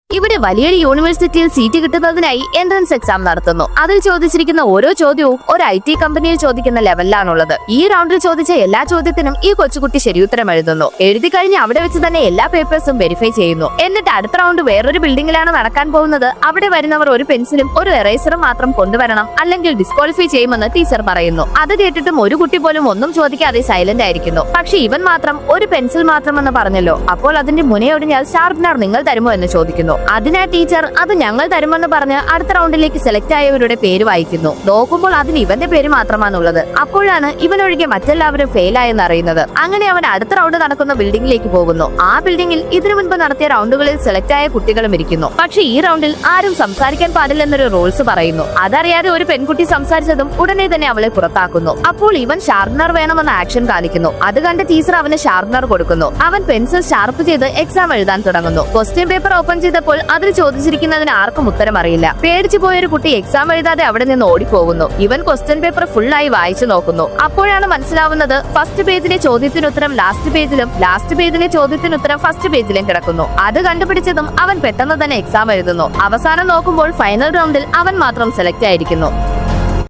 ഇവിടെ വലിയൊരു യൂണിവേഴ്സിറ്റിയിൽ സീറ്റ് കിട്ടുന്നതിനായി എൻട്രൻസ് എക്സാം നടത്തുന്നു. അതിൽ ചോദിച്ചിരിക്കുന്ന ഓരോ ചോദ്യവും ഒരു IT കമ്പനിയിൽ ചോദിക്കുന്ന ലെവലിലാണുള്ളത്. ഈ റൗണ്ടിൽ ചോദിച്ച എല്ലാ ചോദ്യത്തിനും ഈ കൊച്ചുകുട്ടി ശരിയുത്തരം എഴുതുന്നു. എഴുതി കഴിഞ്ഞ് അവിടെ വെച്ച് തന്നെ എല്ലാ പേപ്പേഴ്സും വെരിഫൈ ചെയ്യുന്നു. എന്നിട്ട് അടുത്ത റൗണ്ട് വേറൊരു ബിൽഡിംഗിലാണ് നടക്കാൻ പോകുന്നത്. അവിടെ വരുന്നവർ ഒരു പെൻസിലും ഒരു എറേസറും മാത്രം കൊണ്ടുവരണം, അല്ലെങ്കിൽ ഡിസ്ക്വാളിഫൈ ചെയ്യുമെന്ന് ടീച്ചർ പറയുന്നു. അത് കേട്ടിട്ടും ഒരു കുട്ടി പോലും ഒന്നും ചോദിക്കാതെ സൈലന്റ് ആയിരിക്കുന്നു. പക്ഷെ ഇവൻ മാത്രം ഒരു പെൻസിൽ മാത്രമെന്ന് പറഞ്ഞല്ലോ. അപ്പോൾ അതിന്റെ മുനയൊടിഞ്ഞാൽ ഷാർപ്നർ നിങ്ങൾ തരുമോ എന്ന് ചോദിക്കുന്നു. അതിനാ ടീച്ചർ അത് ഞങ്ങൾ തരുമെന്ന് പറഞ്ഞ് അടുത്ത റൗണ്ടിലേക്ക് സെലക്ട് ആയവരുടെ പേര് വായിക്കുന്നു. നോക്കുമ്പോൾ അതിന് ഇവന്റെ പേര് മാത്രമാണുള്ളത്. അപ്പോഴാണ് ഇവനൊഴികെ മറ്റെല്ലാവരും ഫെയിൽ ആയെന്ന് അറിയുന്നത്. അങ്ങനെ അവൻ അടുത്ത റൗണ്ട് നടക്കുന്ന ബിൽഡിംഗിലേക്ക് പോകുന്നു. ആ ബിൽഡിംഗിൽ ഇതിനു മുൻപ് നടത്തിയ റൗണ്ടുകളിൽ സെലക്ട് ആയ കുട്ടികളും ഇരിക്കുന്നു. പക്ഷെ ഈ റൗണ്ടിൽ ആരും സംസാരിക്കാൻ പാടില്ലെന്നൊരു റൂൾസ് പറയുന്നു. അതറിയാതെ ഒരു പെൺകുട്ടി സംസാരിച്ചതും ഉടനെ തന്നെ അവളെ പുറത്താക്കുന്നു. അപ്പോൾ ഇവൻ ഷാർപ്നർ വേണമെന്ന ആക്ഷൻ കാണിക്കുന്നു. അത് കണ്ട് ടീച്ചർ അവന് ഷാർപ്നർ കൊടുക്കുന്നു. അവൻ പെൻസിൽ ഷാർപ്പ് ചെയ്ത് എക്സാം എഴുതാൻ തുടങ്ങുന്നു. ക്വസ്റ്റ്യൻ പേപ്പർ ഓപ്പൺ ചെയ്തപ്പോൾ അതിൽ ചോദിച്ചിരിക്കുന്നതിന് ആർക്കും ഉത്തരം അറിയില്ല. പേടിച്ചു പോയൊരു കുട്ടി എക്സാം എഴുതാതെ അവിടെ നിന്ന് ഓടിപ്പോകുന്നു. ഇവൻ ക്വസ്റ്റ്യൻ പേപ്പർ ഫുള്ളായി വായിച്ചു നോക്കുന്നു. അപ്പോഴാണ് മനസ്സിലാവുന്നത് ഫസ്റ്റ് പേജിലെ ചോദ്യത്തിനുത്തരം ലാസ്റ്റ് പേജിലും ലാസ്റ്റ് പേജിലെ ചോദ്യത്തിനുത്തരം ഫസ്റ്റ് പേജിലും കിടക്കുന്നു. അത് കണ്ടുപിടിച്ചതും അവൻ പെട്ടെന്ന് തന്നെ എക്സാം എഴുതുന്നു. അവസാനം നോക്കുമ്പോൾ ഫൈനൽ റൗണ്ടിൽ അവൻ മാത്രം സെലക്ട് ആയിരിക്കുന്നു.